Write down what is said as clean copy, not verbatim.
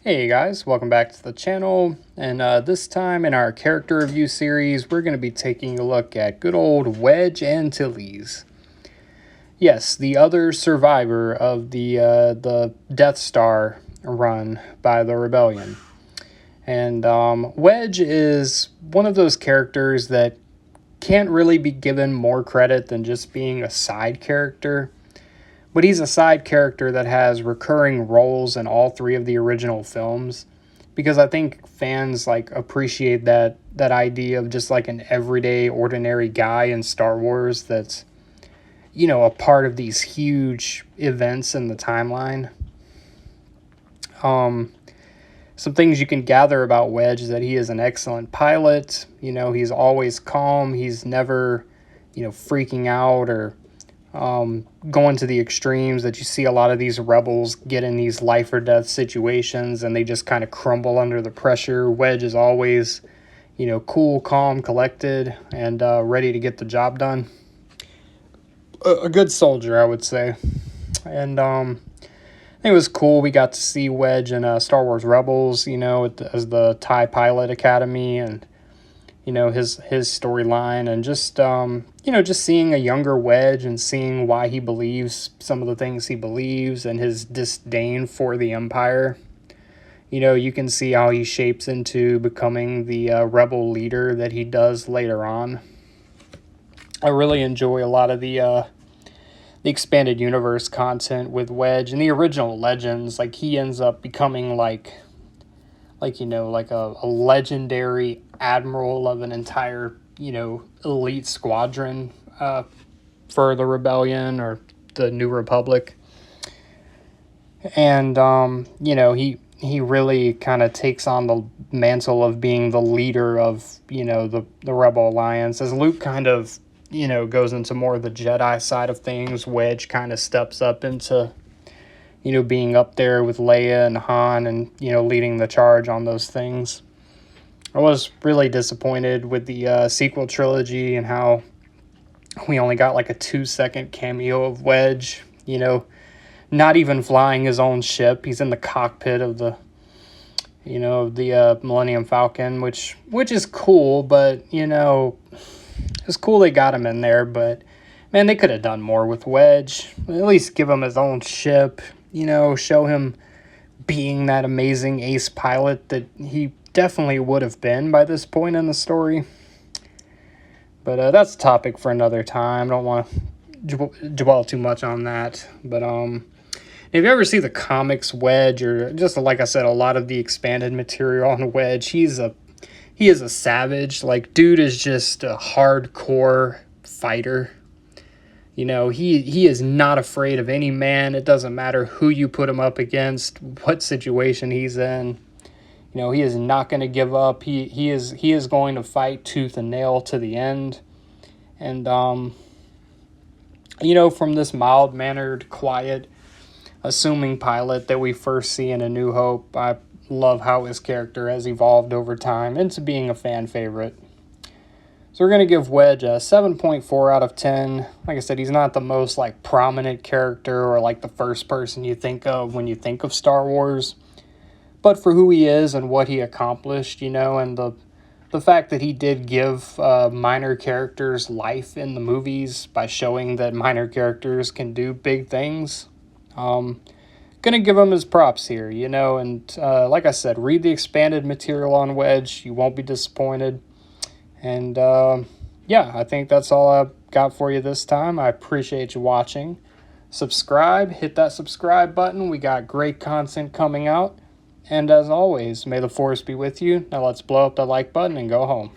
Hey guys, welcome back to the channel, and this time in our character review series, we're going to be taking a look at good old Wedge Antilles. Yes, the other survivor of the Death Star run by the Rebellion. And Wedge is one of those characters that can't really be given more credit than just being a side character. But he's a side character that has recurring roles in all three of the original films, because I think fans appreciate that idea of just like an everyday ordinary guy in Star Wars that's a part of these huge events in the timeline. Some things you can gather about Wedge is that he is an excellent pilot. He's always calm. He's never freaking out or going to the extremes that you see a lot of these rebels get in these life or death situations and they just kind of crumble under the pressure. Wedge is always, cool, calm, collected, and ready to get the job done. A good soldier, I would say. And I think it was cool. We got to see Wedge in Star Wars Rebels, as the TIE Pilot Academy, and his storyline, and just just seeing a younger Wedge and seeing why he believes some of the things he believes and his disdain for the Empire. You can see how he shapes into becoming the rebel leader that he does later on. I really enjoy a lot of the expanded universe content with Wedge and the original Legends. Like, he ends up becoming like a legendary admiral of an entire, elite squadron for the Rebellion or the New Republic. And, he really kind of takes on the mantle of being the leader of, the Rebel Alliance. As Luke kind of, goes into more of the Jedi side of things, Wedge kind of steps up into being up there with Leia and Han and, leading the charge on those things. I was really disappointed with the sequel trilogy and how we only got like a 2-second cameo of Wedge, not even flying his own ship. He's in the cockpit of the, Millennium Falcon, which is cool, but, it's cool they got him in there, but, man, they could have done more with Wedge. At least give him his own ship. Show him being that amazing ace pilot that he definitely would have been by this point in the story. But that's a topic for another time. I don't want to dwell too much on that. But if you ever see the comics Wedge, or just like I said, a lot of the expanded material on Wedge, he is a savage. Like, dude is just a hardcore fighter. He is not afraid of any man. It doesn't matter who you put him up against, what situation he's in. He is not going to give up. He is going to fight tooth and nail to the end. And from this mild-mannered, quiet, assuming pilot that we first see in A New Hope, I love how his character has evolved over time into being a fan favorite. So we're going to give Wedge a 7.4 out of 10. Like I said, he's not the most prominent character or the first person you think of when you think of Star Wars. But for who he is and what he accomplished, and the fact that he did give minor characters life in the movies by showing that minor characters can do big things. Going to give him his props here, and like I said, read the expanded material on Wedge. You won't be disappointed. And, I think that's all I've got for you this time. I appreciate you watching. Subscribe, hit that subscribe button. We got great content coming out. And as always, may the force be with you. Now let's blow up the like button and go home.